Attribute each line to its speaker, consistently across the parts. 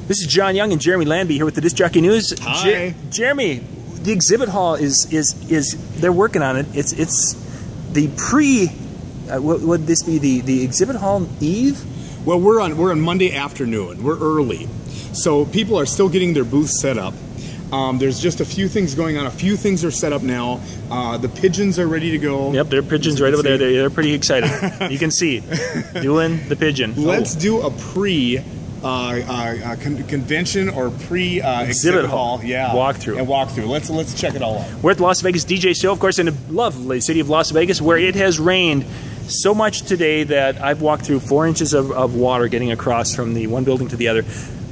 Speaker 1: This is John Young and Jeremy Landby here with the Disc Jockey News.
Speaker 2: Hi.
Speaker 1: Jeremy, the exhibit hall is they're working on it. It's the what would this be, the exhibit hall eve?
Speaker 2: Well, we're on Monday afternoon. We're early, so people are still getting their booths set up. There's just a few things going on. A few things are set up now. The pigeons are ready to go.
Speaker 1: Yep, there are pigeons right over there. They're pretty excited. You can see doing the pigeon.
Speaker 2: Let's do a convention or exhibit hall,
Speaker 1: walkthrough.
Speaker 2: And walkthrough. Let's check it all out.
Speaker 1: We're at the Las Vegas DJ show, of course, in the lovely city of Las Vegas, where it has rained so much today that I've walked through 4 inches of water getting across from the one building to the other.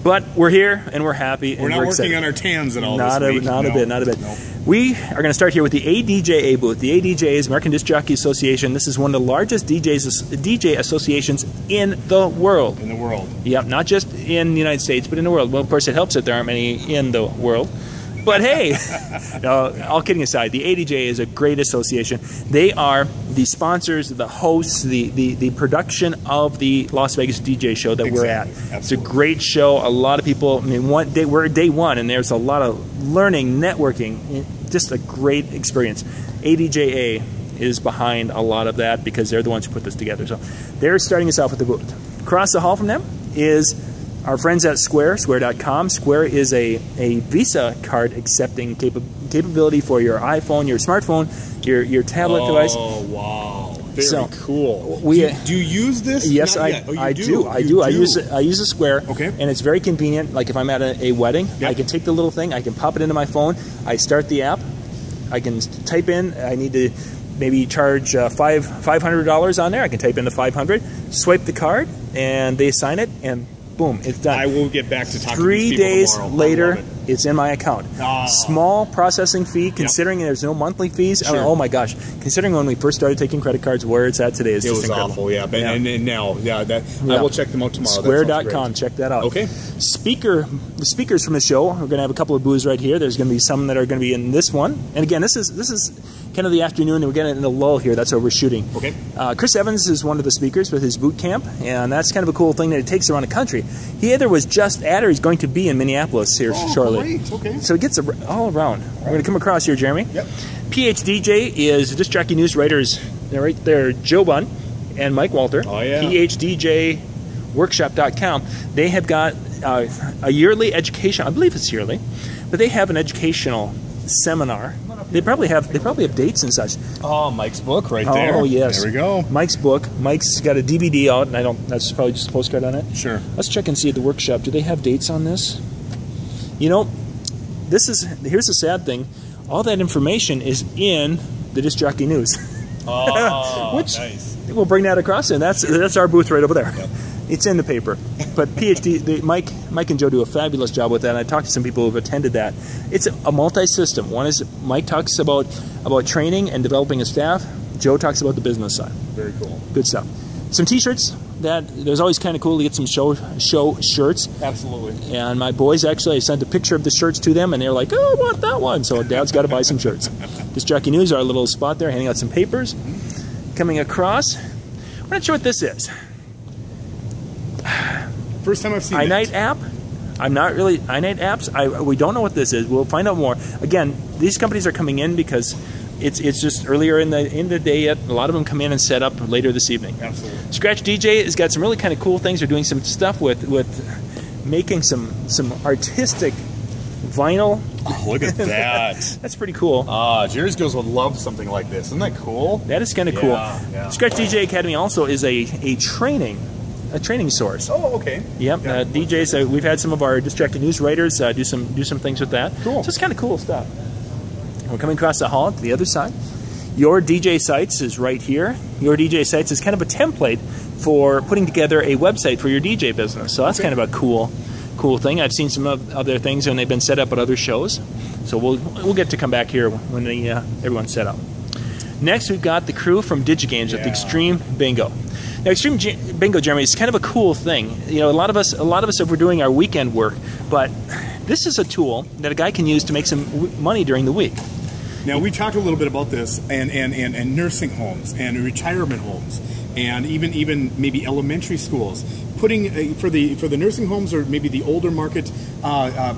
Speaker 1: But we're here and we're happy.
Speaker 2: We're not working on our tans at all.
Speaker 1: Not a bit. Not a bit. No. We are going to start here with the ADJA booth. The ADJA is American Disc Jockey Association. This is one of the largest DJ associations in the world.
Speaker 2: In the world.
Speaker 1: Yep, not just in the United States, but in the world. Well, of course, it helps that there aren't many in the world. But hey, no, all kidding aside, the ADJA is a great association. They are the sponsors, the hosts, the production of the Las Vegas DJ show that we're at.
Speaker 2: Absolutely.
Speaker 1: It's a great show. A lot of people, I mean, we're day one, and there's a lot of learning, networking, just a great experience. ADJA is behind a lot of that because they're the ones who put this together. So they're starting us off with the booth. Across the hall from them is our friends at Square, Square.com. Square is a Visa card accepting capability for your iPhone, your smartphone, your tablet device.
Speaker 2: Oh, wow. Very cool.
Speaker 1: Do you
Speaker 2: use this?
Speaker 1: Yes, I do. I use a Square,
Speaker 2: okay,
Speaker 1: and it's very convenient. Like if I'm at a wedding, yep, I can take the little thing, I can pop it into my phone, I start the app, I can type in, I need to maybe charge $500 on there, I can type in the $500, swipe the card, and they sign it, and boom, it's done.
Speaker 2: I will get back to talking
Speaker 1: 3
Speaker 2: to people
Speaker 1: days
Speaker 2: tomorrow.
Speaker 1: later, it's in my account.
Speaker 2: Oh.
Speaker 1: Small processing fee, considering there's no monthly fees.
Speaker 2: Sure.
Speaker 1: I mean, oh my gosh, considering when we first started taking credit cards, where it's at today is just incredible.
Speaker 2: Awful, yeah. And now, I will check them out tomorrow.
Speaker 1: Square.com, check that out.
Speaker 2: Okay.
Speaker 1: The speakers from the show, we're going to have a couple of booths right here. There's going to be some that are going to be in this one. And again, this is kind of the afternoon, and we're getting in a lull here. That's where we're shooting.
Speaker 2: Okay.
Speaker 1: Chris Evans is one of the speakers with his boot camp, and that's kind of a cool thing that it takes around the country. He either was just at or he's going to be in Minneapolis here shortly.
Speaker 2: Great. Okay.
Speaker 1: So it gets all around. We're going to come across here, Jeremy.
Speaker 2: Yep.
Speaker 1: PHDJ is Disc Jockey News writers. They're right there, Joe Bunn and Mike Walter.
Speaker 2: Oh, yeah.
Speaker 1: PHDJworkshop.com. They have got a yearly education. I believe it's yearly, but they have an educational seminar. They probably have dates and such.
Speaker 2: Oh, Mike's book right there.
Speaker 1: Oh, yes.
Speaker 2: There we go.
Speaker 1: Mike's book. Mike's got a DVD out, and that's probably just a postcard on it.
Speaker 2: Sure.
Speaker 1: Let's check and see at the workshop. Do they have dates on this? You know, here's the sad thing. All that information is in the Disc Jockey News.
Speaker 2: Oh,
Speaker 1: which
Speaker 2: nice.
Speaker 1: We'll bring that across, and that's our booth right over there.
Speaker 2: Yep.
Speaker 1: It's in the paper. But Mike and Joe do a fabulous job with that, and I talked to some people who've attended that. It's a multi-system. One is Mike talks about training and developing a staff. Joe talks about the business side.
Speaker 2: Very cool.
Speaker 1: Good stuff. Some T-shirts. There's always kind of cool to get some show shirts.
Speaker 2: Absolutely.
Speaker 1: And my boys, actually, I sent a picture of the shirts to them, and they're like, oh, I want that one. So Dad's got to buy some shirts. Disc Jockey News, our little spot there, handing out some papers. Coming across. We're not sure what this is.
Speaker 2: First time I've seen
Speaker 1: iNight app. I'm not really iNight apps. We don't know what this is. We'll find out more. Again, these companies are coming in because it's just earlier in the day yet. A lot of them come in and set up later this evening.
Speaker 2: Absolutely.
Speaker 1: Scratch DJ has got some really kind of cool things. They're doing some stuff with making some artistic vinyl.
Speaker 2: Oh, look at that.
Speaker 1: That's pretty cool.
Speaker 2: Jerry's girls would love something like this. Isn't that cool?
Speaker 1: That is kind of cool.
Speaker 2: Yeah.
Speaker 1: Scratch DJ Academy also is a training source.
Speaker 2: Oh, okay.
Speaker 1: Yep.
Speaker 2: Yeah.
Speaker 1: DJs. We've had some of our Disc Jockey News writers do some things with that.
Speaker 2: Cool.
Speaker 1: So it's kind of cool stuff. We're coming across the hall to the other side. Your DJ Sites is right here. Your DJ Sites is kind of a template for putting together a website for your DJ business. So that's kind of a cool thing. I've seen some of their things when they've been set up at other shows. So we'll get to come back here when everyone's set up. Next, we've got the crew from DigiGames at the Extreme Bingo. Now, Extreme Bingo, Jeremy, is kind of a cool thing. You know, a lot of us, if we're doing our weekend work, but this is a tool that a guy can use to make some money during the week.
Speaker 2: Now, we talked a little bit about this, and nursing homes and retirement homes, and even maybe elementary schools. Putting for the nursing homes or maybe the older market,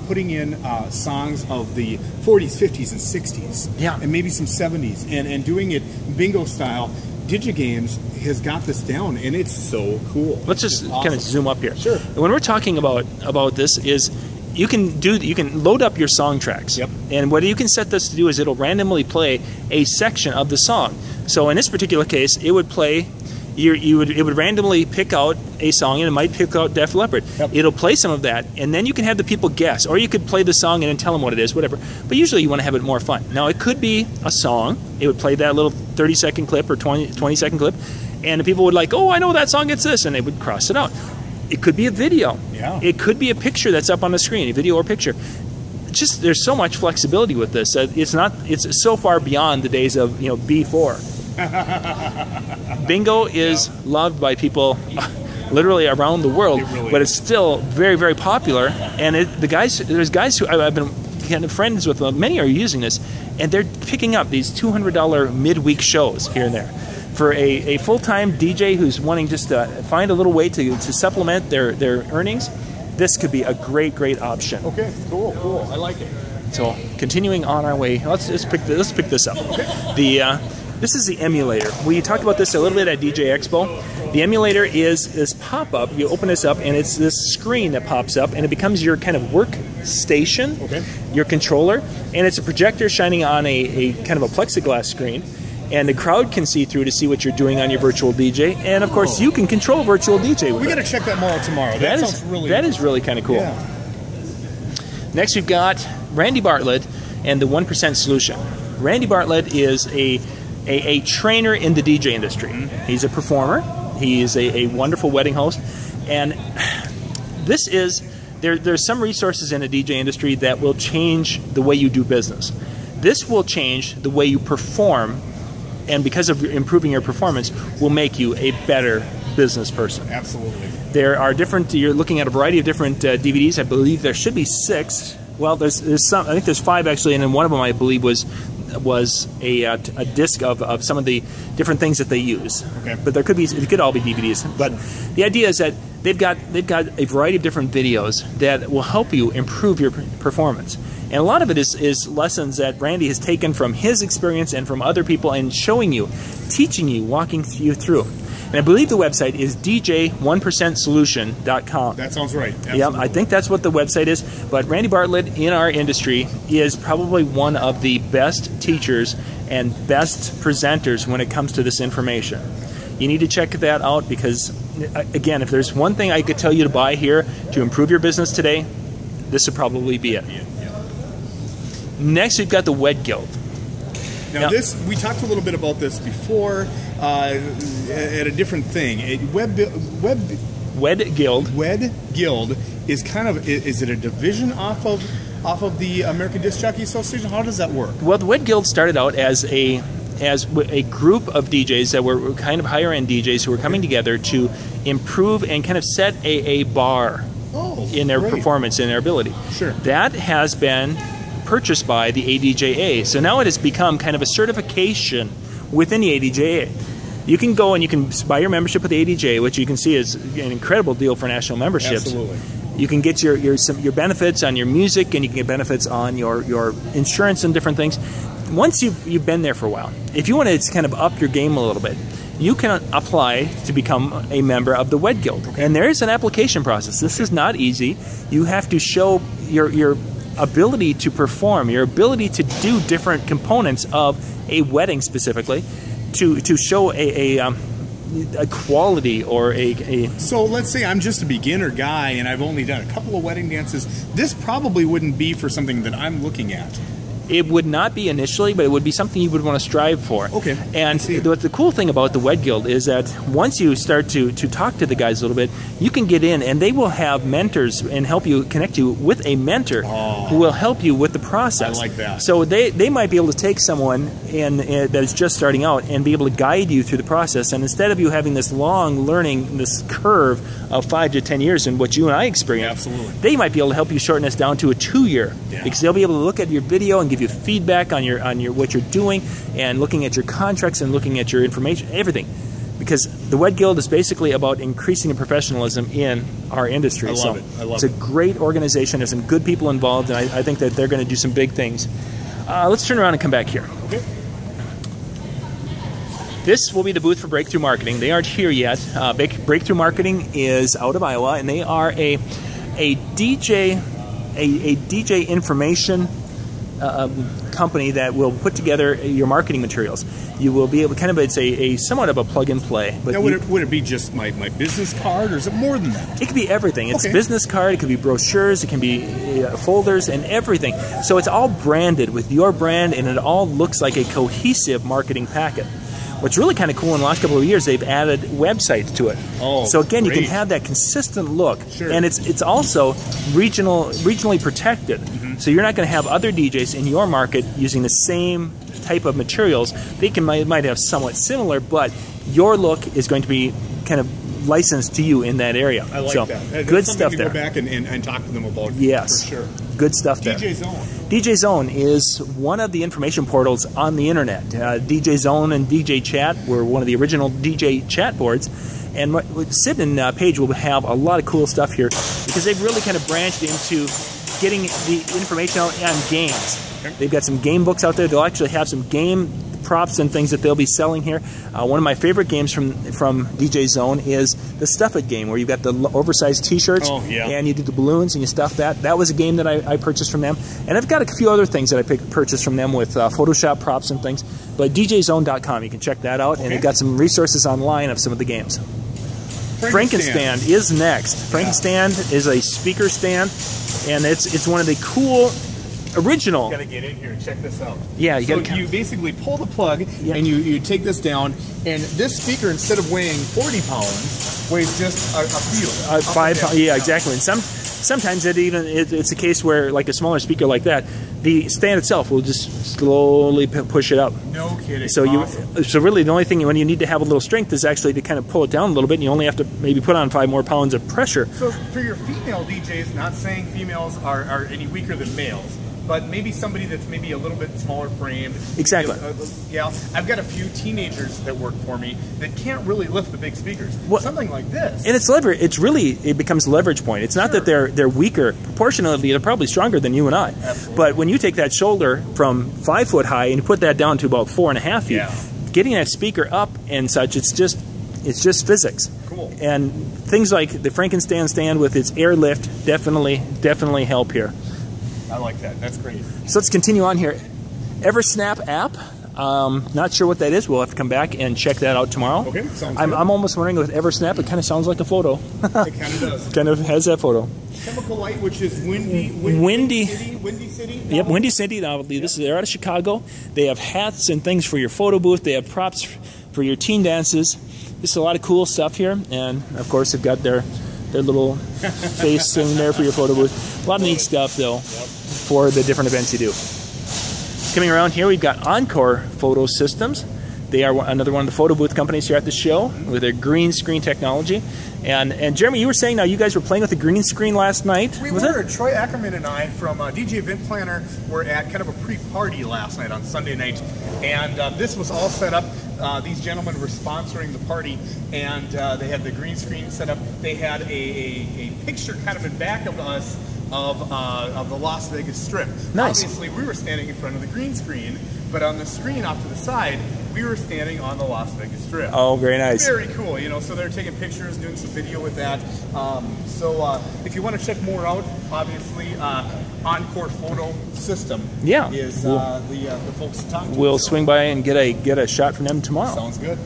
Speaker 2: putting in songs of the 40s, 50s, and 60s,
Speaker 1: yeah,
Speaker 2: and maybe some 70s, and doing it bingo style. DigiGames has got this down, and it's so cool.
Speaker 1: Let's just kind of zoom up here.
Speaker 2: Sure.
Speaker 1: When we're talking about this is you can load up your song tracks.
Speaker 2: Yep.
Speaker 1: And what you can set this to do is it'll randomly play a section of the song. So in this particular case, it would play. It would randomly pick out a song, and it might pick out Def Leppard.
Speaker 2: Yep.
Speaker 1: It'll play some of that, and then you can have the people guess, or you could play the song and then tell them what it is, whatever. But usually you want to have it more fun. Now it could be a song. It would play that little 30-second clip or 20-second clip, and the people would like, oh, I know that song gets this, and they would cross it out. It could be a video.
Speaker 2: Yeah.
Speaker 1: It could be a picture that's up on the screen, a video or picture. Just there's so much flexibility with this. It's so far beyond the days of B4. Bingo is loved by people literally around the world, but it's still very, very popular. And there's guys who I've been kind of friends with. Many are using this, and they're picking up these $200 midweek shows here and there. For a full-time DJ who's wanting just to find a little way to supplement their earnings, this could be a great option.
Speaker 2: Okay, cool. I like it.
Speaker 1: So continuing on our way, let's pick this up. Okay. This is the emulator. We talked about this a little bit at DJ Expo. The emulator is this pop-up. You open this up, and it's this screen that pops up, and it becomes your kind of workstation,
Speaker 2: okay,
Speaker 1: your controller, and it's a projector shining on a kind of a plexiglass screen, and the crowd can see through to see what you're doing on your virtual DJ, and of course you can control virtual DJ with it.
Speaker 2: We got to check that more out tomorrow. That is really
Speaker 1: kind of cool.
Speaker 2: Yeah.
Speaker 1: Next, we've got Randy Bartlett and the 1% Solution. Randy Bartlett is a trainer in the DJ industry. He's a performer. He's a wonderful wedding host, and there's some resources in the DJ industry that will change the way you do business. This will change the way you perform, and because of improving your performance, will make you a better business person.
Speaker 2: Absolutely.
Speaker 1: There are you're looking at a variety of different DVDs. I believe there should be 6. Well, there's some. I think there's 5 actually, and then one of them I believe was a disc of some of the different things that they use. Okay. But it could all be DVDs. But the idea is that they've got a variety of different videos that will help you improve your performance. And a lot of it is lessons that Randy has taken from his experience and from other people, and showing you, teaching you, walking you through. And I believe the website is dj1percentsolution.com.
Speaker 2: That sounds right. Absolutely.
Speaker 1: Yeah, I think that's what the website is. But Randy Bartlett in our industry is probably one of the best teachers and best presenters when it comes to this information. You need to check that out because, again, if there's one thing I could tell you to buy here to improve your business today, this would probably be it. Yeah. Next, we've got the WED Guild.
Speaker 2: Now, we talked a little bit about this before at a different thing. WED Guild. WED Guild is is it a division off of the American Disc Jockey Association? How does that work?
Speaker 1: Well, the WED Guild started out as a group of DJs that were kind of higher end DJs who were coming together to improve and kind of set a bar in their performance, in their ability.
Speaker 2: Sure.
Speaker 1: That has been purchased by the ADJA. So now it has become kind of a certification within the ADJA. You can go and you can buy your membership with the ADJA, which you can see is an incredible deal for national memberships.
Speaker 2: Absolutely.
Speaker 1: You can get your benefits on your music, and you can get benefits on your insurance and different things. Once you've been there for a while, if you want to kind of up your game a little bit, you can apply to become a member of the WED Guild. Okay. And there is an application process. This is not easy. You have to show your ability to perform, your ability to do different components of a wedding specifically, to show a quality or a...
Speaker 2: So let's say I'm just a beginner guy and I've only done a couple of wedding dances. This probably wouldn't be for something that I'm looking at.
Speaker 1: It would not be initially, but it would be something you would want to strive for.
Speaker 2: Okay.
Speaker 1: And the cool thing about the WED Guild is that once you start to talk to the guys a little bit, you can get in, and they will have mentors and help you, connect you with a mentor who will help you with the process.
Speaker 2: I like that.
Speaker 1: So they might be able to take someone that is just starting out and be able to guide you through the process. And instead of you having this long learning, this curve of 5 to 10 years in what you and I experienced,
Speaker 2: absolutely,
Speaker 1: they might be able to help you shorten this down to a 2-year. Yeah. Because they'll be able to look at your video and give give you feedback on your what you're doing, and looking at your contracts and looking at your information, everything. Because the Wed Guild is basically about increasing the professionalism in our industry.
Speaker 2: I love it. I love
Speaker 1: it. It's a great organization. There's some good people involved, and I think that they're going to do some big things. Let's turn around and come back here.
Speaker 2: Okay.
Speaker 1: This will be the booth for Breakthrough Marketing. They aren't here yet. Breakthrough Marketing is out of Iowa, and they are a DJ information company that will put together your marketing materials. You will be able, it's a somewhat of a plug and play. But
Speaker 2: now, would it be just my business card, or is it more than that?
Speaker 1: It could be everything. It's business card, it could be brochures, it can be folders and everything. So it's all branded with your brand, and it all looks like a cohesive marketing packet. What's really kind of cool in the last couple of years, they've added websites to it.
Speaker 2: Oh,
Speaker 1: so again,
Speaker 2: great.
Speaker 1: You can have that consistent look,
Speaker 2: sure.
Speaker 1: And it's also regionally protected. Mm-hmm. So you're not going to have other DJs in your market using the same type of materials. They might have somewhat similar, but your look is going to be kind of licensed to you in that area.
Speaker 2: I like that. That's
Speaker 1: good stuff
Speaker 2: to
Speaker 1: there.
Speaker 2: Go back and talk to them about.
Speaker 1: Yes,
Speaker 2: for sure.
Speaker 1: Good stuff there.
Speaker 2: DJ Zone. DJ
Speaker 1: Zone is one of the information portals on the internet. DJ Zone and DJ Chat were one of the original DJ chat boards. And Sid and Paige will have a lot of cool stuff here because they've really kind of branched into getting the information out on games. Okay. They've got some game books out there. They'll actually have some game props and things that they'll be selling here. One of my favorite games from DJ Zone is the Stuff It game, where you've got the oversized T-shirts, and you do the balloons and you stuff that. That was a game that I purchased from them, and I've got a few other things that I purchased from them with Photoshop props and things. But DJZone.com, you can check that out, and they've got some resources online of some of the games. Frankenstand is next. Frankenstand is a speaker stand, and it's one of the cool original.
Speaker 2: You gotta get in here and check this out.
Speaker 1: Yeah,
Speaker 2: you basically pull the plug and you take this down, and this speaker, instead of weighing 40 pounds, weighs just a few.
Speaker 1: 5 pounds. Yeah, exactly. And sometimes it's a case where, like a smaller speaker like that, the stand itself will just slowly push it up.
Speaker 2: No kidding.
Speaker 1: So so really the only thing when you need to have a little strength is actually to kind of pull it down a little bit, and you only have to maybe put on 5 more pounds of pressure.
Speaker 2: So for your female DJs, not saying females are any weaker than males, but maybe somebody that's maybe a little bit smaller framed.
Speaker 1: Exactly.
Speaker 2: Yeah, I've got a few teenagers that work for me that can't really lift the big speakers.
Speaker 1: Well,
Speaker 2: something like this.
Speaker 1: And it's leverage. It becomes leverage point. It's not that they're weaker. Proportionally, they're probably stronger than you and I.
Speaker 2: Absolutely.
Speaker 1: But when you take that shoulder from 5 foot high and you put that down to about 4.5 feet, getting that speaker up and such, it's just physics.
Speaker 2: Cool.
Speaker 1: And things like the Frankenstand stand with its airlift definitely help here.
Speaker 2: I like that. That's great.
Speaker 1: So let's continue on here. Eversnap app. Not sure what that is. We'll have to come back and check that out tomorrow.
Speaker 2: Okay, sounds good.
Speaker 1: I'm almost wondering with Eversnap, it kind of sounds like a photo.
Speaker 2: It kind of does.
Speaker 1: Kind of has that photo.
Speaker 2: Chemical Light, which is Windy City.
Speaker 1: Yep, Windy City. They're out of Chicago. They have hats and things for your photo booth. They have props for your teen dances. This is a lot of cool stuff here, and of course they've got their little face thing there for your photo booth. A lot of neat stuff though for the different events you do. Coming around here, we've got Encore Photo Systems. They are another one of the photo booth companies here at the show with their green screen technology. And Jeremy, you were saying now you guys were playing with the green screen last night.
Speaker 2: We were. Troy Ackerman and I from DJ Event Planner were at kind of a pre-party last night on Sunday night, and this was all set up. These gentlemen were sponsoring the party, and they had the green screen set up. They had a picture kind of in back of us of the Las Vegas Strip.
Speaker 1: Nice.
Speaker 2: Obviously, we were standing in front of the green screen, but on the screen off to the side, we were standing on the Las Vegas Strip.
Speaker 1: Oh, very nice.
Speaker 2: Very cool, you know, so they're taking pictures, doing some video with that. So if you want to check more out, obviously, Encore Photo System is the folks to talk to.
Speaker 1: We'll swing by and get a shot from them tomorrow.
Speaker 2: Sounds good.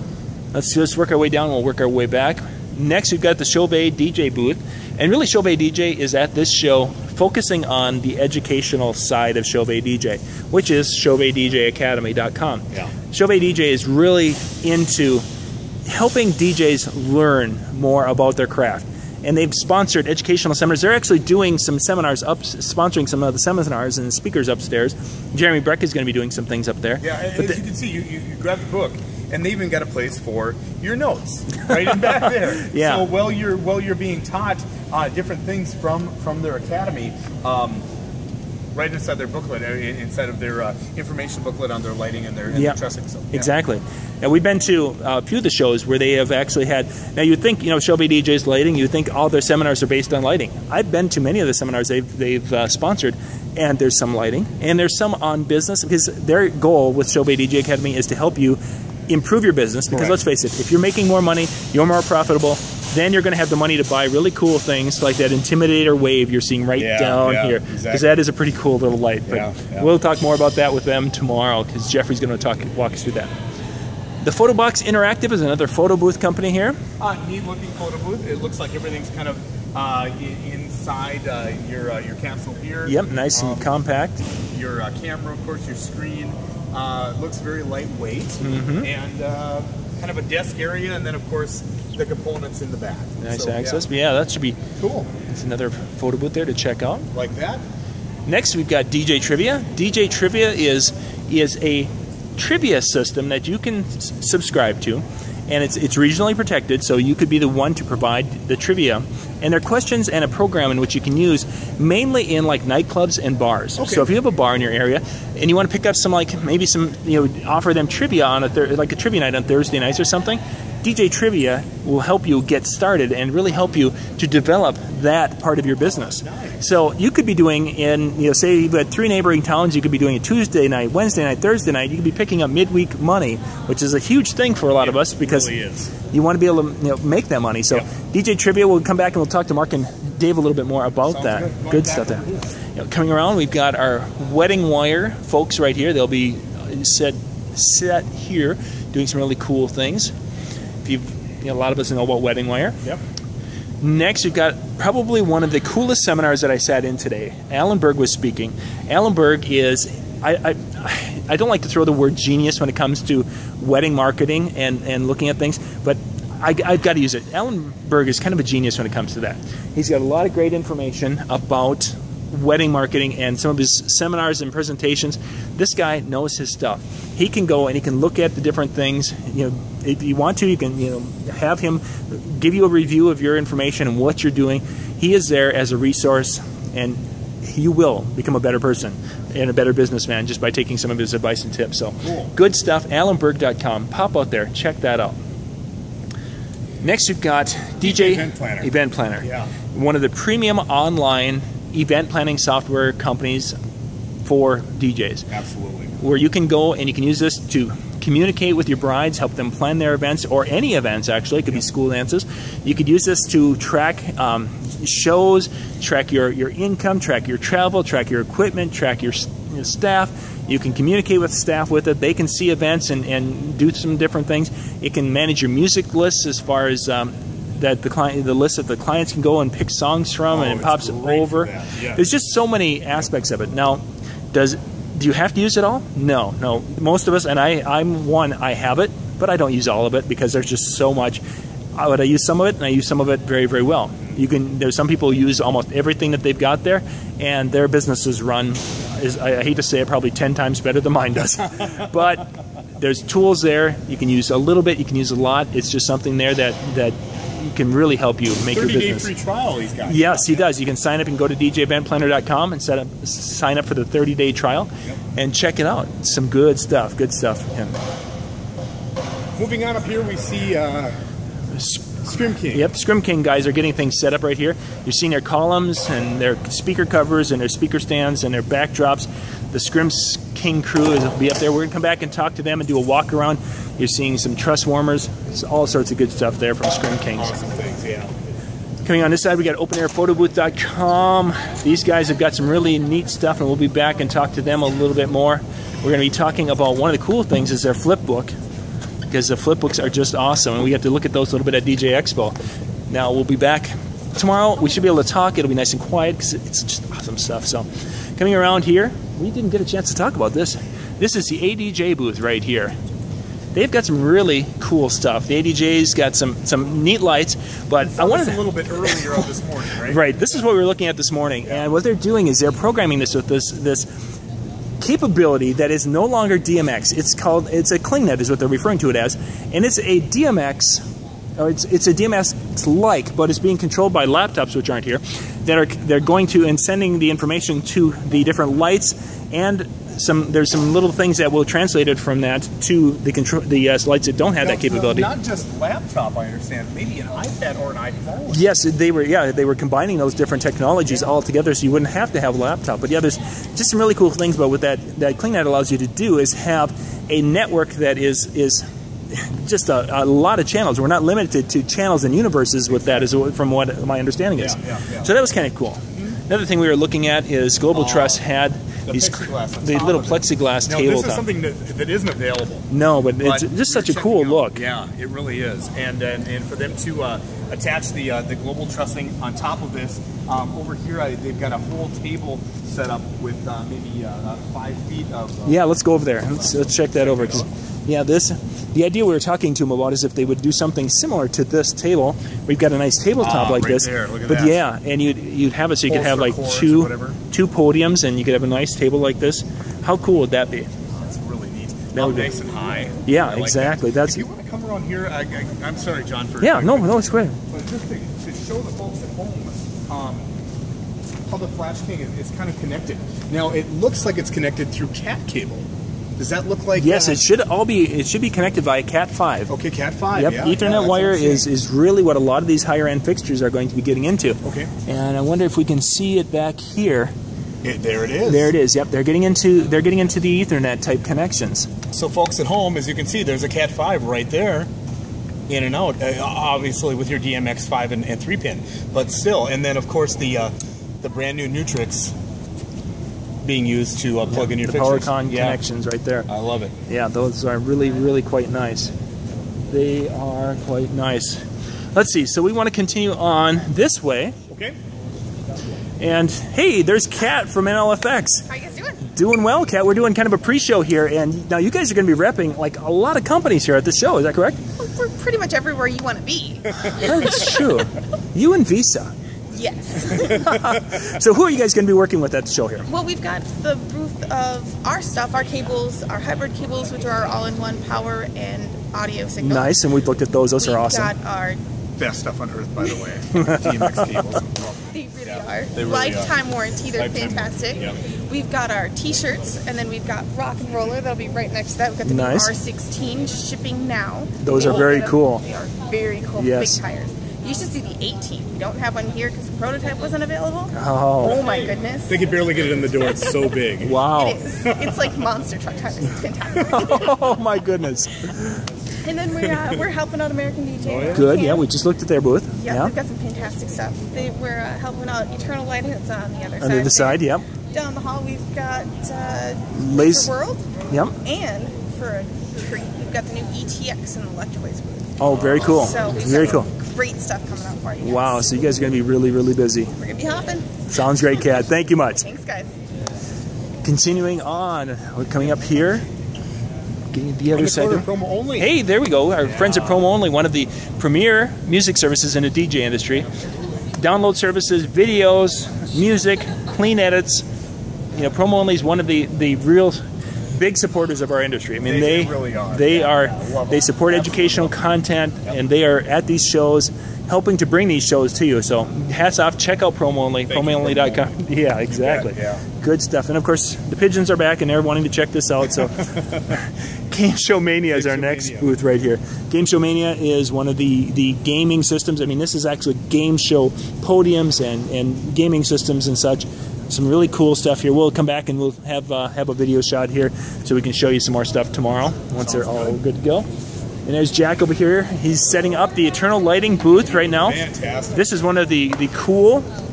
Speaker 1: Let's just work our way down. We'll work our way back. Next, we've got the Chauvet DJ booth. And really, Chauvet DJ is at this show focusing on the educational side of Chauvet DJ, which is ChauvetDJAcademy.com.
Speaker 2: Yeah.
Speaker 1: Chauvet DJ is really into helping DJs learn more about their craft. And they've sponsored educational seminars. They're actually doing some seminars sponsoring some of the seminars and speakers upstairs. Jeremy Breck is going to be doing some things up there.
Speaker 2: Yeah, as you can see, you grab the book, and they even got a place for your notes right in back there.
Speaker 1: Yeah.
Speaker 2: So while you're being taught different things from their academy, right inside their booklet, inside of their information booklet on their lighting and their trussing. So,
Speaker 1: exactly. Now we've been to a few of the shows where they have actually had. Now you'd think, you know, Shelby DJ's lighting. You think all their seminars are based on lighting. I've been to many of the seminars they've sponsored, and there's some lighting, and there's some on business, because their goal with Shelby DJ Academy is to help you improve your business. Because let's face it, if you're making more money, you're more profitable, then you're going to have the money to buy really cool things like that Intimidator wave you're seeing right down here. Because that is a pretty cool little light. But we'll talk more about that with them tomorrow, because Jeffrey's going to walk us through that. The Photo Box Interactive is another photo booth company here.
Speaker 2: Neat looking photo booth. It looks like everything's kind of inside your capsule here.
Speaker 1: Yep, nice and compact.
Speaker 2: Your camera, of course, your screen. Looks very lightweight, and kind of a desk area, and then of course the components in the back.
Speaker 1: Nice access. Yeah, that should be
Speaker 2: cool.
Speaker 1: It's another photo booth there to check out.
Speaker 2: Like that.
Speaker 1: Next, we've got DJ Trivia. DJ Trivia is a trivia system that you can subscribe to, and it's regionally protected, so you could be the one to provide the trivia. And there are questions and a program in which you can use mainly in like nightclubs and bars. Okay. So if you have a bar in your area and you want to pick up some, like maybe some, you know, offer them trivia on like a trivia night on Thursday nights or something, DJ Trivia will help you get started and really help you to develop that part of your business. Nice. So you could be doing in, you know, say you've got 3 neighboring towns, you could be doing a Tuesday night, Wednesday night, Thursday night. You could be picking up midweek money, which is a huge thing for a lot of us, because
Speaker 2: really is.
Speaker 1: You want to be able to, you know, make that money. So DJ Trivia, will come back and we'll talk to Mark and Dave a little bit more about that. Good stuff there. You know, coming around, we've got our wedding wire folks right here. They'll be set here doing some really cool things. You know, a lot of us know about wedding wire.
Speaker 2: Yep.
Speaker 1: Next, we've got probably one of the coolest seminars that I sat in today. Alan Berg was speaking. Alan Berg is, I don't like to throw the word genius when it comes to wedding marketing and looking at things, but I've got to use it. Alan Berg is kind of a genius when it comes to that. He's got a lot of great information about wedding marketing and some of his seminars and presentations. This guy knows his stuff. He can go and he can look at the different things. You know, if you want to, you can, you know, have him give you a review of your information and what you're doing. He is there as a resource, and you will become a better person and a better businessman just by taking some of his advice and tips. So good stuff. AlanBerg.com. Pop out there. Check that out. Next, we've got DJ Event Planner.
Speaker 2: Yeah.
Speaker 1: One of the premium online event planning software companies for DJs.
Speaker 2: Absolutely. Where
Speaker 1: you can go and you can use this to communicate with your brides, help them plan their events, or any events actually. It could be school dances. You could use this to track shows, track your income, track your travel, track your equipment, track your staff. You can communicate with staff with it. They can see events and do some different things. It can manage your music lists as far as that the list that the clients can go and pick songs from, and it pops it over.
Speaker 2: Yeah.
Speaker 1: There's just so many aspects of it. Now, do you have to use it all? No. Most of us, and I'm one, I have it, but I don't use all of it because there's just so much. But I use some of it, and I use some of it very, very well. There's some people who use almost everything that they've got there, and their businesses run, I hate to say it, probably 10 times better than mine does. But there's tools there. You can use a little bit, you can use a lot. It's just something there that can really help you make your business.
Speaker 2: 30-day free trial he's got.
Speaker 1: Yes, he does. You can sign up and go to djeventplanner.com and sign up for the 30-day trial and check it out. Some good stuff. And
Speaker 2: moving on up here, we see Scrim King.
Speaker 1: Yep, Scrim King guys are getting things set up right here. You're seeing their columns and their speaker covers and their speaker stands and their backdrops. The Scrim King crew will be up there. We're going to come back and talk to them and do a walk around. You're seeing some truss warmers. It's all sorts of good stuff there from Scrim Kings.
Speaker 2: Awesome things, yeah.
Speaker 1: Coming on this side, we got openairphotobooth.com. These guys have got some really neat stuff, and we'll be back and talk to them a little bit more. We're going to be talking about one of the cool things is their flip book, because the flip books are just awesome, and we have to look at those a little bit at DJ Expo. Now, we'll be back tomorrow. We should be able to talk. It'll be nice and quiet because it's just awesome stuff. So, coming around here, we didn't get a chance to talk about this. This is the ADJ booth right here. They've got some really cool stuff. The ADJ's got some neat lights, but I wanted
Speaker 2: a little bit earlier on this morning, right?
Speaker 1: Right. This is what we were looking at this morning, and what they're doing is they're programming this with this capability that is no longer DMX. It's a ClingNet is what they're referring to it as, and it's a DMX it's a DMS-like, but it's being controlled by laptops, which aren't here, they're going to and sending the information to the different lights, and there's some little things that will translate it from that to the lights that don't have that capability.
Speaker 2: Not just laptop, I understand. Maybe an iPad or an iPhone.
Speaker 1: Yes, they were combining those different technologies all together, so you wouldn't have to have a laptop. But yeah, there's just some really cool things about what that CleanNet allows you to do is have a network that is just a lot of channels. We're not limited to channels and universes with that, from what my understanding is. So that was kind of cool. Another thing we were looking at is Global Trust had the little plexiglass tabletop.
Speaker 2: This is something that isn't available.
Speaker 1: No, but it's just such a cool look.
Speaker 2: Yeah, it really is. And for them to attach the Global Trusting on top of this, over here they've got a whole table set up with maybe 5 feet of...
Speaker 1: yeah, let's go over there. Let's check that over. Yeah, the idea we were talking to them about is if they would do something similar to this table. We've got a nice tabletop like this.
Speaker 2: There, look at
Speaker 1: but
Speaker 2: that.
Speaker 1: yeah, and you'd have it so you could have like two podiums, and you could have a nice table like this. How cool would that be?
Speaker 2: That's really neat.
Speaker 1: That would be
Speaker 2: nice and high.
Speaker 1: Yeah, exactly.
Speaker 2: If you want to come around here, I'm sorry, John.
Speaker 1: No, it's great.
Speaker 2: But just to show the folks at home how the Flash King is kind of connected. Now it looks like it's connected through cat cable. Does that look like?
Speaker 1: Yes, it should be connected via Cat5.
Speaker 2: Okay, Cat5.
Speaker 1: Yep,
Speaker 2: yeah,
Speaker 1: Ethernet wire is really what a lot of these higher end fixtures are going to be getting into.
Speaker 2: Okay.
Speaker 1: And I wonder if we can see it back here.
Speaker 2: There it is.
Speaker 1: There it is. Yep, they're getting into the Ethernet type connections.
Speaker 2: So folks at home, as you can see, there's a Cat5 right there, in and out. Obviously with your DMX5 and 3-pin, but still. And then of course the brand new Nutrix being used to plug in your fixtures.
Speaker 1: PowerCon connections right there.
Speaker 2: I love it.
Speaker 1: Yeah, those are really, really quite nice. They are quite nice. Let's see. So we want to continue on this way.
Speaker 2: Okay.
Speaker 1: And hey, there's Kat from NLFX.
Speaker 3: How you guys doing?
Speaker 1: Doing well, Kat. We're doing kind of a pre-show here, and now you guys are going to be repping like a lot of companies here at the show. Is that correct?
Speaker 3: Well, we're pretty much everywhere you want to be.
Speaker 1: That's true. You and Visa.
Speaker 3: Yes.
Speaker 1: So who are you guys going to be working with at the show here?
Speaker 3: Well, we've got the booth of our stuff, our cables, our hybrid cables, which are our all-in-one power and audio signal.
Speaker 1: Nice, and we've looked at those. Those are awesome.
Speaker 3: We've got our...
Speaker 2: Best stuff on earth, by the way. DMX cables.
Speaker 3: They really are.
Speaker 2: They really
Speaker 3: Lifetime warranty. They're fantastic.
Speaker 2: Yep.
Speaker 3: We've got our T-shirts, and then we've got Rock and Roller. That'll be right next to that. We've got the new R16 shipping now.
Speaker 1: Those are very cool.
Speaker 3: They are very cool.
Speaker 1: Yes.
Speaker 3: Big tires. You should see the 18. We don't have one here because the prototype wasn't available.
Speaker 1: Oh
Speaker 3: my goodness.
Speaker 2: They could barely get it in the door. It's so big.
Speaker 1: Wow.
Speaker 3: It is. It's like monster truck tires. It's fantastic.
Speaker 1: Oh my goodness.
Speaker 3: And then we're helping out American DJ.
Speaker 1: Good. Yeah, we just looked at their booth.
Speaker 3: Yeah, they've got some fantastic stuff. We're helping out Eternal Lighting. That's on the other side.
Speaker 1: On the other side, yep.
Speaker 3: Down the hall, we've got
Speaker 1: Laser
Speaker 3: World.
Speaker 1: Yep.
Speaker 3: And for a treat, we've got the new ETX and Electroways booth.
Speaker 1: Oh, very cool.
Speaker 3: So we've
Speaker 1: very
Speaker 3: got
Speaker 1: cool.
Speaker 3: Great stuff coming up for you guys.
Speaker 1: Wow, so you guys are going to be really, really busy.
Speaker 3: We're going to be hopping.
Speaker 1: Sounds great, Kat. Thank you much.
Speaker 3: Thanks, guys.
Speaker 1: Continuing on, we're coming up here. Getting the other side.
Speaker 2: Promo Only.
Speaker 1: Hey, there we go. Our friends at Promo Only, one of the premier music services in the DJ industry. Download services, videos, music, clean edits. You know, Promo Only is one of the real big supporters of our industry. I mean,
Speaker 2: they really are.
Speaker 1: They support educational content, and they are at these shows helping to bring these shows to you. So hats off. Check out Promo Only, promoonly.com. Yeah, exactly.
Speaker 2: Yeah.
Speaker 1: Good stuff. And of course, the pigeons are back, and they're wanting to check this out. So Game Show Mania is our next booth right here. Game Show Mania is one of the gaming systems. I mean, this is actually game show podiums and gaming systems and such. Some really cool stuff here. We'll come back and we'll have a video shot here so we can show you some more stuff tomorrow once they're all good to go. And there's Jack over here. He's setting up the Eternal Lighting booth right now.
Speaker 2: Fantastic.
Speaker 1: This is one of the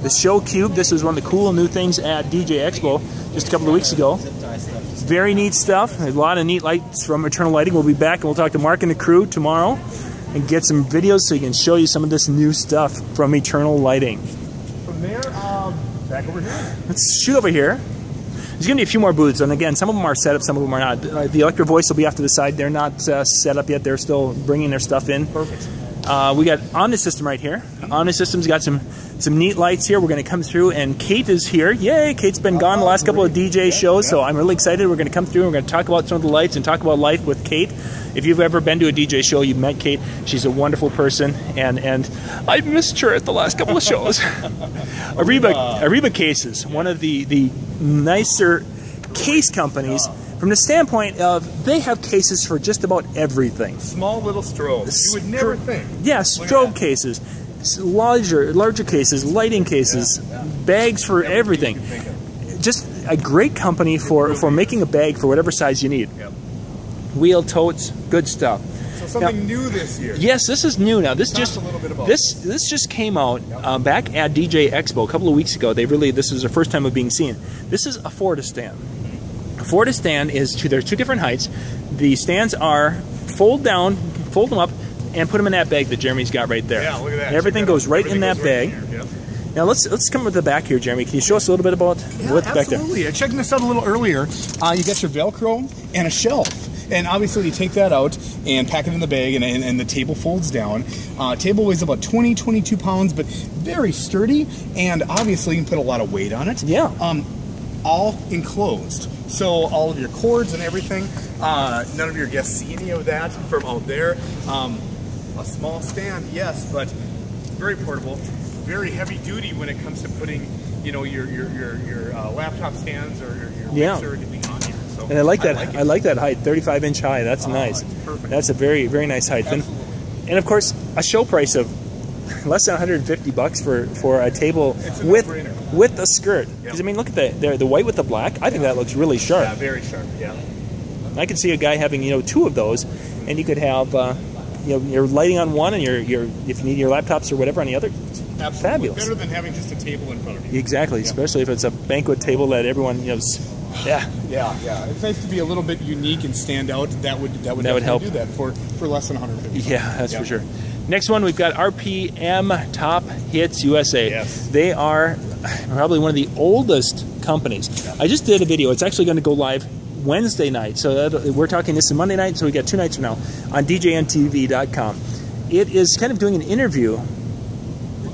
Speaker 1: Show Cube. This is one of the cool new things at DJ Expo just a couple of weeks ago. Very neat stuff. A lot of neat lights from Eternal Lighting. We'll be back and we'll talk to Mark and the crew tomorrow and get some videos so you can show you some of this new stuff from Eternal Lighting.
Speaker 2: From there, back over here.
Speaker 1: Let's shoot over here. There's going to be a few more booths, and again, some of them are set up, some of them are not. The Electro Voice will be off to the side. They're not set up yet. They're still bringing their stuff in.
Speaker 2: Perfect.
Speaker 1: We got on the system right here. On the system's got some neat lights here. We're going to come through, and Kate is here. Yay! Kate's been gone the last couple of DJ shows, so I'm really excited. We're going to come through and we're going to talk about some of the lights and talk about life with Kate. If you've ever been to a DJ show, you've met Kate. She's a wonderful person, and I've missed her at the last couple of shows. Ariba Cases, one of the nicer case companies. From the standpoint of, they have cases for just about everything.
Speaker 2: Small little strobes. You would never think.
Speaker 1: Yeah, strobe cases, larger cases, lighting cases, bags for everything. Just a great company for making a bag for whatever size you need.
Speaker 2: Yep.
Speaker 1: Wheel totes, good stuff.
Speaker 2: So something new this year.
Speaker 1: Yes, this is new now. This
Speaker 2: Talk a little bit about
Speaker 1: this just came out back at DJ Expo a couple of weeks ago. This was the first time of being seen. This is a Forta stand. A Forta stand there's two different heights. The stands are fold them up, and put them in that bag that Jeremy's got right there.
Speaker 2: Yeah, look at that.
Speaker 1: Everything goes right in that bag.
Speaker 2: Yep.
Speaker 1: Now let's come with the back here, Jeremy. Can you show us a little bit about what's back there?
Speaker 2: Absolutely. Checking this out a little earlier. You got your Velcro and a shelf. And obviously you take that out and pack it in the bag, and the table folds down. Table weighs about 22 pounds, but very sturdy, and obviously you can put a lot of weight on it.
Speaker 1: Yeah.
Speaker 2: All enclosed. So all of your cords and everything, none of your guests see any of that from out there. A small stand, yes, but very portable, very heavy duty when it comes to putting, you know, your laptop stands or your mixer or anything on here. So
Speaker 1: and I like that. I like that height, 35-inch high. That's nice.
Speaker 2: It's perfect.
Speaker 1: That's a very, very nice height. And of course, a show price of less than $150 for a table with a skirt. Because I mean, look at the white with the black. I think that looks really sharp.
Speaker 2: Yeah, very sharp. Yeah.
Speaker 1: I could see a guy having two of those, and you could have your lighting on one, and your if you need your laptops or whatever on the other.
Speaker 2: Absolutely.
Speaker 1: Fabulous.
Speaker 2: Better than having just a table in front of you.
Speaker 1: Exactly, especially if it's a banquet table that everyone Yeah.
Speaker 2: It's nice to be a little bit unique and stand out. That would
Speaker 1: help
Speaker 2: do that for less than $150.
Speaker 1: Yeah, that's for sure. Next one, we've got RPM Top Hits USA.
Speaker 2: Yes.
Speaker 1: They are probably one of the oldest companies. Yeah. I just did a video. It's actually going to go live Wednesday night. So we're talking, this is Monday night, so we got 2 nights from now on DJNTV.com. It is kind of doing an interview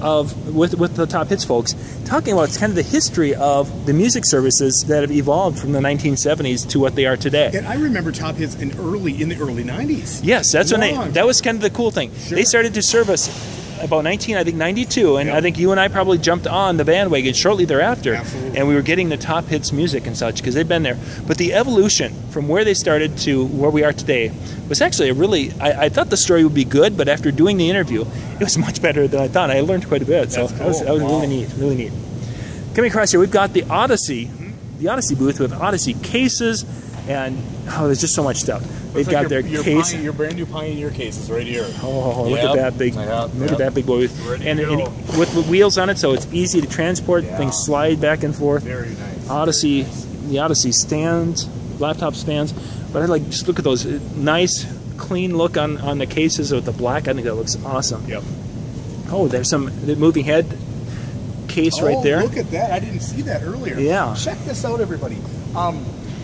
Speaker 1: with the Top Hits folks, talking about kind of the history of the music services that have evolved from the 1970s to what they are today.
Speaker 2: And I remember Top Hits in the early 90s.
Speaker 1: Yes, that's when that was kind of the cool thing. Sure. They started to service about 92, and I think you and I probably jumped on the bandwagon shortly thereafter.
Speaker 2: Absolutely.
Speaker 1: And we were getting the Top Hits music and such because they've been there. But the evolution from where they started to where we are today was actually a really, I thought the story would be good, but after doing the interview, it was much better than I thought. I learned quite a bit, so that was really neat. Coming across here, we've got the Odyssey, booth with Odyssey cases, and there's just so much stuff. They've got their case.
Speaker 2: Your brand new Pioneer cases right here.
Speaker 1: Oh, look at that big, look at that big boy, and with wheels on it, so it's easy to transport. Things slide back and forth.
Speaker 2: Very nice.
Speaker 1: Odyssey, the Odyssey stands, laptop stands. But I like, just look at those, nice, clean look on the cases with the black. I think that looks awesome.
Speaker 2: Yep.
Speaker 1: Oh, there's the moving head case right there.
Speaker 2: Look at that! I didn't see that earlier.
Speaker 1: Yeah.
Speaker 2: Check this out, everybody.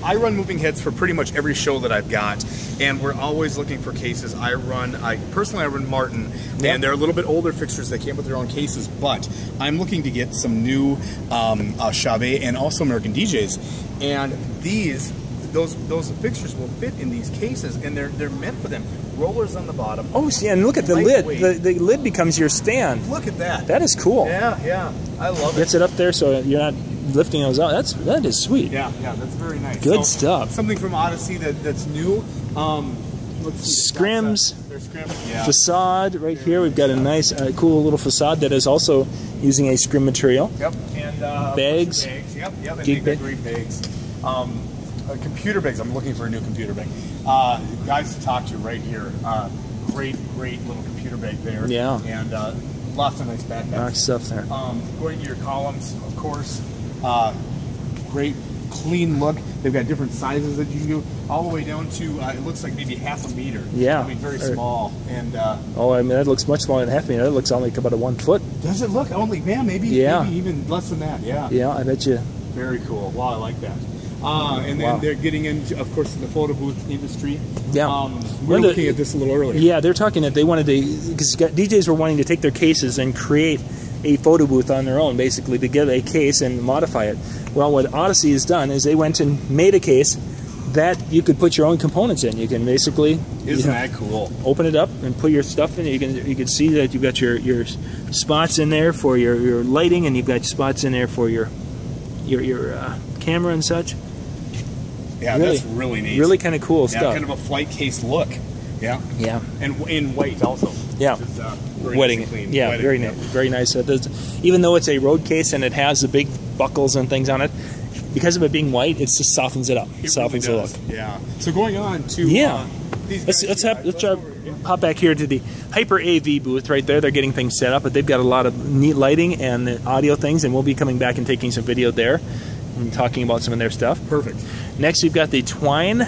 Speaker 2: I run moving heads for pretty much every show that I've got, and we're always looking for cases. I personally run Martin, and they're a little bit older fixtures that came with their own cases, but I'm looking to get some new Chauvet and also American DJs, and those fixtures will fit in these cases, and they're meant for them. Rollers on the bottom.
Speaker 1: Oh, see, and look at the lid. The lid becomes your stand.
Speaker 2: Look at that.
Speaker 1: That is cool.
Speaker 2: Yeah, I love it.
Speaker 1: Gets it up there so you're not lifting those out. That is sweet.
Speaker 2: Yeah, that's very nice.
Speaker 1: Good stuff.
Speaker 2: Something from Odyssey that's new. Let's see.
Speaker 1: Scrims.
Speaker 2: There's scrims. Yeah.
Speaker 1: Facade right here. We've got a nice, cool little facade that is also using a scrim material.
Speaker 2: Yep. And
Speaker 1: bags.
Speaker 2: Yep. And
Speaker 1: Geek
Speaker 2: great bags. Computer bags. I'm looking for a new computer bag. Guys to talk to right here. Great little computer bag there.
Speaker 1: Yeah.
Speaker 2: And lots of nice backpacks.
Speaker 1: Nice stuff there.
Speaker 2: Going to your columns, of course. Great clean look. They've got different sizes that you can do, all the way down to it looks like maybe half a meter.
Speaker 1: Yeah.
Speaker 2: I mean, very small. And
Speaker 1: oh, I mean, that looks much smaller than half a meter. That looks only about a 1 foot.
Speaker 2: Does it look only? Man, maybe even less than that. Yeah.
Speaker 1: Yeah, I bet you.
Speaker 2: Very cool. Wow, I like that. And then they're getting into, of course, the photo booth industry.
Speaker 1: Yeah.
Speaker 2: We were looking at this a little earlier.
Speaker 1: Yeah, they're talking that they wanted to, because DJs were wanting to take their cases and create a photo booth on their own, basically, to get a case and modify it. Well, what Odyssey has done is they went and made a case that you could put your own components in. You can basically
Speaker 2: that cool?
Speaker 1: Open it up and put your stuff in. You can see that you've got your spots in there for your lighting, and you've got spots in there for your camera and such.
Speaker 2: Yeah, really, that's really neat.
Speaker 1: Really kind of cool stuff.
Speaker 2: Kind of a flight case look. Yeah.
Speaker 1: Yeah.
Speaker 2: And in white also.
Speaker 1: Yeah.
Speaker 2: Wedding. Nice clean.
Speaker 1: Yeah, very nice. Very nice. Even though it's a road case and it has the big buckles and things on it, because of it being white, it just softens it up. It softens the look.
Speaker 2: Yeah. So going on to these guys,
Speaker 1: let's pop back here to the Hyper AV booth right there. They're getting things set up, but they've got a lot of neat lighting and audio things, and we'll be coming back and taking some video there and talking about some of their stuff.
Speaker 2: Perfect.
Speaker 1: Next, we've got the Twine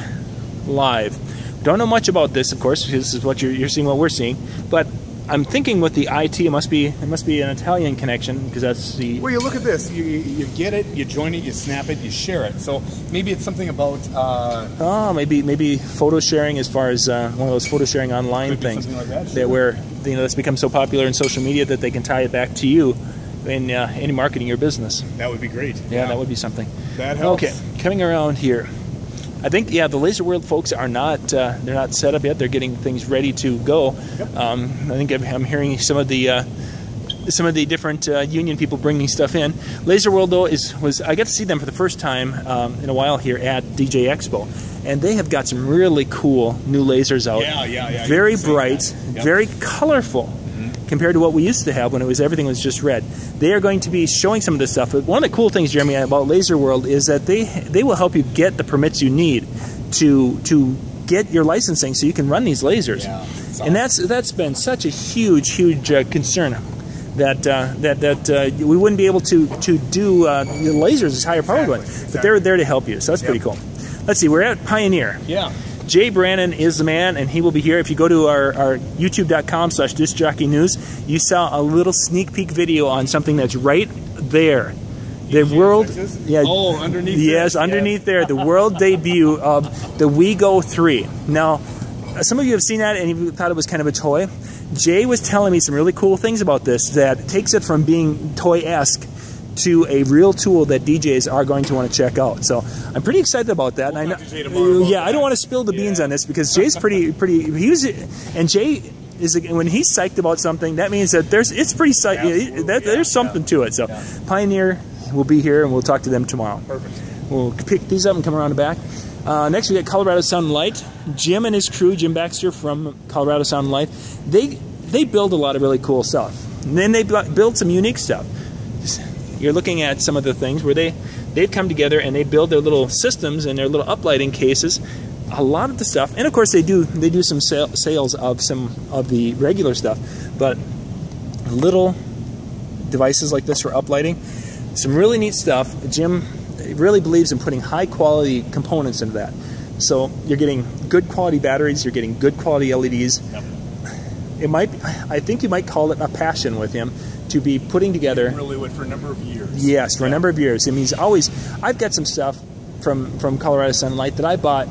Speaker 1: Live. Don't know much about this, of course. This is what you're seeing, what we're seeing, but I'm thinking with the IT, it must be an Italian connection, because that's the.
Speaker 2: Well, you look at this. You get it, you join it, you snap it, you share it. So maybe it's something about.
Speaker 1: Maybe photo sharing, as far as one of those photo sharing online things
Speaker 2: like that
Speaker 1: where that's become so popular in social media that they can tie it back to you in any marketing your business.
Speaker 2: That would be great.
Speaker 1: Yeah, that would be something.
Speaker 2: That helps.
Speaker 1: Okay, coming around here. I think the Laser World folks are not they're not set up yet. They're getting things ready to go. Yep. I think I'm hearing some of the different union people bringing stuff in. Laser World though I got to see them for the first time in a while here at DJ Expo, and they have got some really cool new lasers out.
Speaker 2: Yeah.
Speaker 1: Very bright, very colorful. Compared to what we used to have when everything was just red. They are going to be showing some of this stuff. But one of the cool things, Jeremy, about Laser World is that they will help you get the permits you need to get your licensing so you can run these lasers. Yeah, and that's been such a huge concern that we wouldn't be able to do lasers as higher power going. But they're there to help you, so that's pretty cool. Let's see, we're at Pioneer.
Speaker 2: Yeah.
Speaker 1: Jay Brannon is the man, and he will be here. If you go to our youtube.com/Disc Jockey News, you saw a little sneak peek video on something that's right there. The world,
Speaker 2: underneath.
Speaker 1: Yes, underneath there, the world debut of the WeGo 3. Now, some of you have seen that and you thought it was kind of a toy. Jay was telling me some really cool things about this that takes it from being toy-esque to a real tool that DJs are going to want to check out. So I'm pretty excited about that.
Speaker 2: I
Speaker 1: don't want to spill the beans on this because Jay's pretty. Jay is, when he's psyched about something, that means that there's something to it. So Pioneer will be here, and we'll talk to them tomorrow.
Speaker 2: Perfect.
Speaker 1: We'll pick these up and come around the back. Next we got Colorado Sound and Light. Jim and his crew, Jim Baxter from Colorado Sound and Light, they build a lot of really cool stuff. And then they build some unique stuff. You're looking at some of the things where they've come together and they build their little systems and their little uplighting cases. A lot of the stuff, and of course they do some sales of some of the regular stuff, but little devices like this for uplighting, some really neat stuff. Jim really believes in putting high quality components into that. So you're getting good quality batteries, you're getting good quality LEDs. Yep. I think you might call it a passion with him to be putting together.
Speaker 2: He really would for a number of years.
Speaker 1: Yes, for a number of years. I mean, I've got some stuff from Colorado Sun and Light that I bought,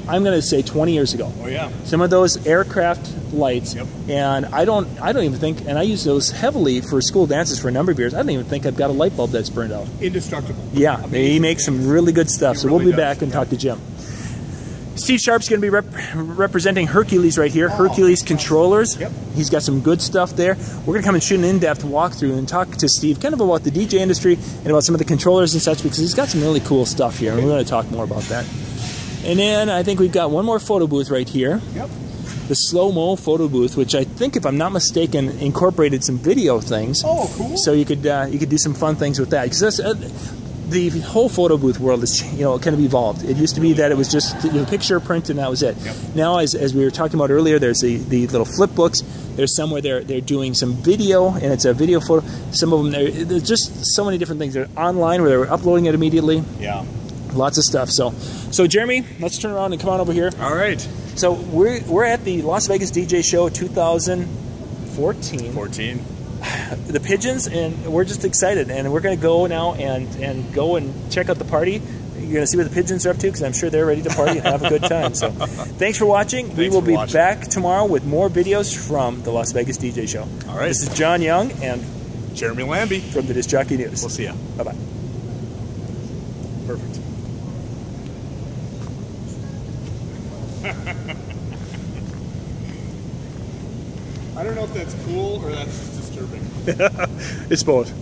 Speaker 1: I'm going to say 20 years ago.
Speaker 2: Oh yeah.
Speaker 1: Some of those aircraft lights, and I don't even think, and I use those heavily for school dances for a number of years. I don't even think I've got a light bulb that's burned out.
Speaker 2: Indestructible.
Speaker 1: Yeah, he makes some really good stuff. So we'll be back and talk to Jim. Steve Sharp's going to be representing Hercules right here. Hercules controllers. Yep. He's got some good stuff there. We're going to come and shoot an in-depth walkthrough and talk to Steve kind of about the DJ industry and about some of the controllers and such, because he's got some really cool stuff here, and we're going to talk more about that. And then I think we've got one more photo booth right here.
Speaker 2: Yep.
Speaker 1: The slow-mo photo booth, which I think, if I'm not mistaken, incorporated some video things.
Speaker 2: Oh, cool.
Speaker 1: So you could do some fun things with that. Because the whole photo booth world is, kind of evolved. It used to be that it was just picture, print, and that was it. Yep. Now, as we were talking about earlier, there's the little flip books. There's some where they're doing some video, and it's a video photo. Some of them, there's just so many different things. They're online where they're uploading it immediately.
Speaker 2: Yeah.
Speaker 1: Lots of stuff. So Jeremy, let's turn around and come on over here.
Speaker 2: All right.
Speaker 1: So we're at the Las Vegas DJ Show 2014. The Pigeons, and we're just excited, and we're going to go now and go and check out the party. You're going to see what the pigeons are up to, because I'm sure they're ready to party and have a good time. So thanks for watching. We will be back tomorrow with more videos from the Las Vegas DJ Show.
Speaker 2: All right.
Speaker 1: This is John Young and
Speaker 2: Jeremy Landby
Speaker 1: from the Disc Jockey News.
Speaker 2: We'll see ya.
Speaker 1: Bye-bye.
Speaker 2: Perfect. I don't know if that's cool or that's disturbing.
Speaker 1: It's both.